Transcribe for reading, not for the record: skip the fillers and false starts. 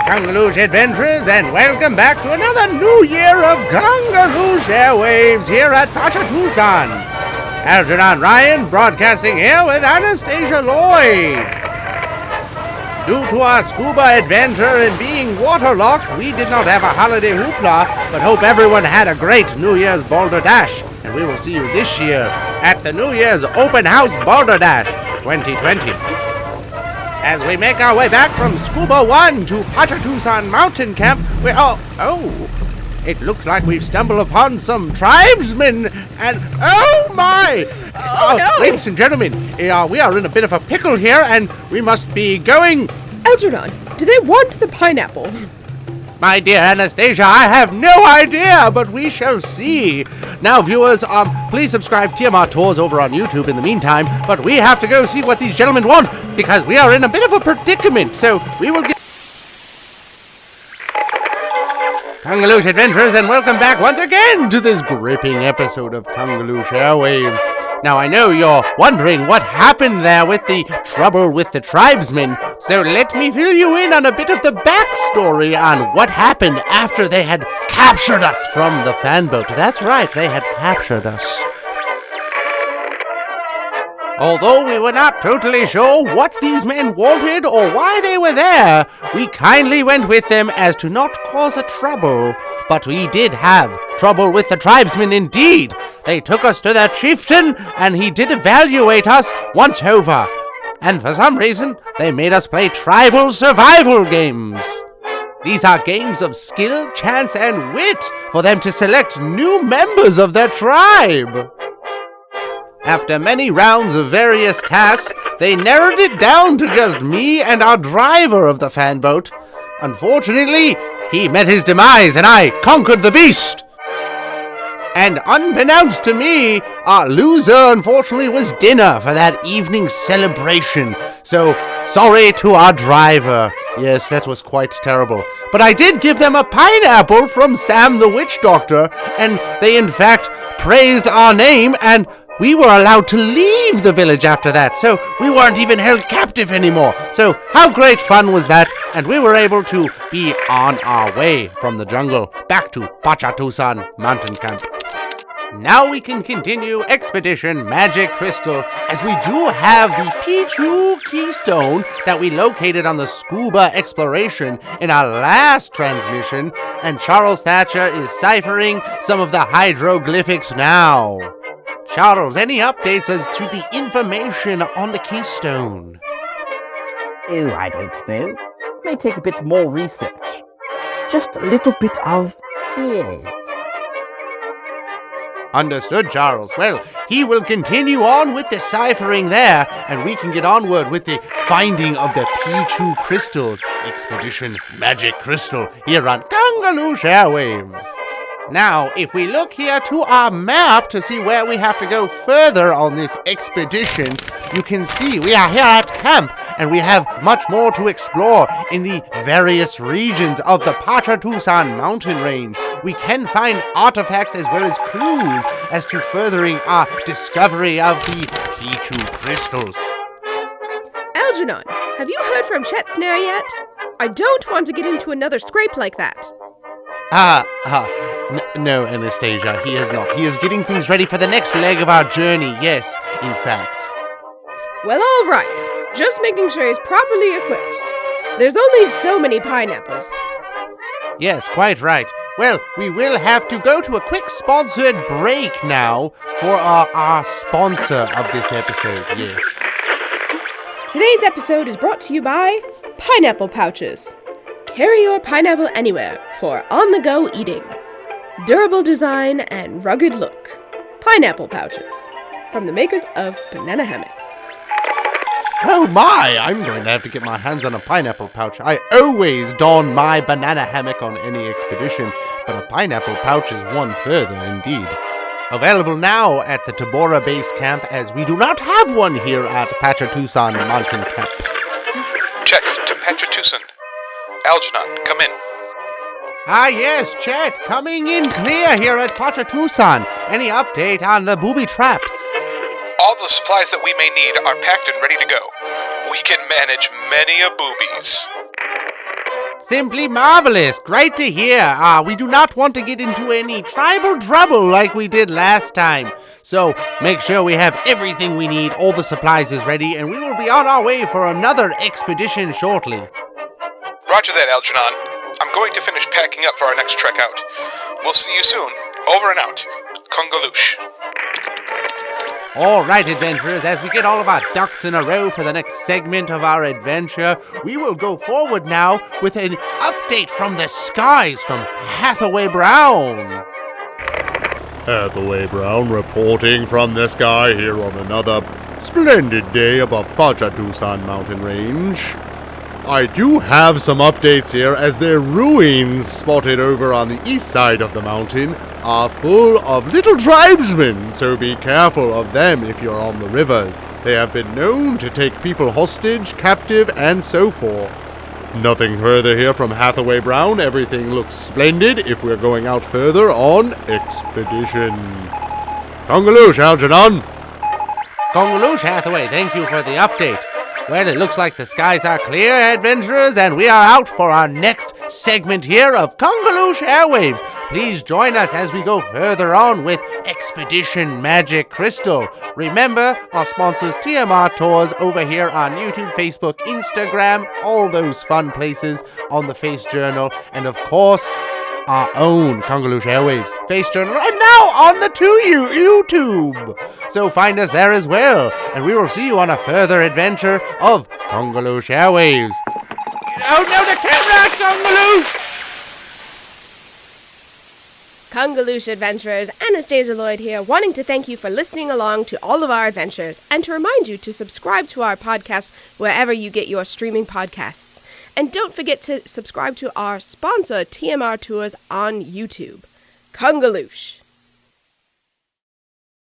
Kungaloosh Adventurers, and welcome back to another new year of Kungaloosh Airwaves here at Tucson. Algernon Ryan broadcasting here with Anastasia Lloyd. Due to our scuba adventure and being waterlocked, we did not have a holiday hoopla, but hope everyone had a great New Year's Boulder Dash, and we will see you this year at the New Year's Open House Boulder Dash 2020. As we make our way back from Scuba 1 to Tucson Mountain Camp, it looks like we've stumbled upon some tribesmen, and oh my! No! Ladies and gentlemen, we are in a bit of a pickle here, and we must be going... Algernon, do they want the pineapple? My dear Anastasia, I have no idea, but we shall see. Now, viewers, please subscribe Tiamat Tours over on YouTube in the meantime, but we have to go see what these gentlemen want, because we are in a bit of a predicament, so we will get... Kungaloosh Adventurers, and welcome back once again to this gripping episode of Kungaloosh Airwaves. Now, I know you're wondering what happened there with the trouble with the tribesmen, so let me fill you in on a bit of the backstory on what happened after they had captured us from the fan boat. That's right, they had captured us. Although we were not totally sure what these men wanted or why they were there, we kindly went with them as to not cause a trouble. But we did have trouble with the tribesmen indeed. They took us to their chieftain, and he did evaluate us once over. And for some reason, they made us play tribal survival games. These are games of skill, chance, and wit for them to select new members of their tribe. After many rounds of various tasks, they narrowed it down to just me and our driver of the fan boat. Unfortunately, he met his demise and I conquered the beast. And unbeknownst to me, our loser unfortunately was dinner for that evening's celebration. So, sorry to our driver. Yes, that was quite terrible. But I did give them a pineapple from Sam the Witch Doctor, and they in fact praised our name, and we were allowed to leave the village after that, so we weren't even held captive anymore. So how great fun was that? And we were able to be on our way from the jungle back to Tucson Mountain Camp. Now we can continue Expedition Magic Crystal, as we do have the P2 keystone that we located on the scuba exploration in our last transmission, and Charles Thatcher is ciphering some of the hieroglyphics now. Charles, any updates as to the information on the keystone? Oh, I don't know. May take a bit more research. Just a little bit of... yes. Understood, Charles. Well, he will continue on with the ciphering there, and we can get onward with the finding of the P2 crystals. Expedition Magic Crystal here on Kungaloosh Airwaves. Now, if we look here to our map to see where we have to go further on this expedition, you can see we are here at camp, and we have much more to explore in the various regions of the Tucson mountain range. We can find artifacts as well as clues as to furthering our discovery of the P2 crystals. Algernon, have you heard from Chet Snare yet? I don't want to get into another scrape like that. No, Anastasia, he has not. He is getting things ready for the next leg of our journey, yes, in fact. Well, all right. Just making sure he's properly equipped. There's only so many pineapples. Yes, quite right. Well, we will have to go to a quick sponsored break now for our sponsor of this episode, yes. Today's episode is brought to you by Pineapple Pouches. Carry your pineapple anywhere for on-the-go eating. Durable design and rugged look. Pineapple Pouches, from the makers of banana hammocks. Oh my! I'm going to have to get my hands on a pineapple pouch. I always don my banana hammock on any expedition, but a pineapple pouch is one further indeed. Available now at the Tabora Base Camp, as we do not have one here at Tucson Mountain Camp. Check to Tucson. Algernon, come in. Ah yes, Chet, coming in clear here at Tucson. Any update on the booby traps? All the supplies that we may need are packed and ready to go. we can manage many a boobies. Simply marvelous. Great to hear. We do not want to get into any tribal trouble like we did last time. So make sure we have everything we need, all the supplies is ready, and we will be on our way for another expedition shortly. Roger that, Algernon. I'm going to finish packing up for our next trek out. We'll see you soon. Over and out. Kungaloosh. All right, adventurers, as we get all of our ducks in a row for the next segment of our adventure, we will go forward now with an update from the skies from Hathaway Brown. Hathaway Brown reporting from the sky here on another splendid day above Pachatusan mountain range. I do have some updates here, as their ruins spotted over on the east side of the mountain are full of little tribesmen, so be careful of them if you're on the rivers. They have been known to take people hostage, captive, and so forth. Nothing further here from Hathaway Brown. Everything looks splendid if we're going out further on expedition. Kungaloosh, Algernon. Kungaloosh, Hathaway, thank you for the update. Well, it looks like the skies are clear, adventurers, and we are out for our next segment here of Kungaloosh Airwaves. Please join us as we go further on with Expedition Magic Crystal. Remember, our sponsors TMR Tours over here on YouTube, Facebook, Instagram, all those fun places on the Face Journal, and of course, our own Kungaloosh Airwaves Face Journal, and now on the YouTube. So find us there as well, and we will see you on a further adventure of Kungaloosh Airwaves. Oh no, the camera, Kungaloosh! Kungaloosh adventurers, Anastasia Lloyd here, wanting to thank you for listening along to all of our adventures, and to remind you to subscribe to our podcast wherever you get your streaming podcasts. And don't forget to subscribe to our sponsor, TMR Tours, on YouTube. Kungaloosh.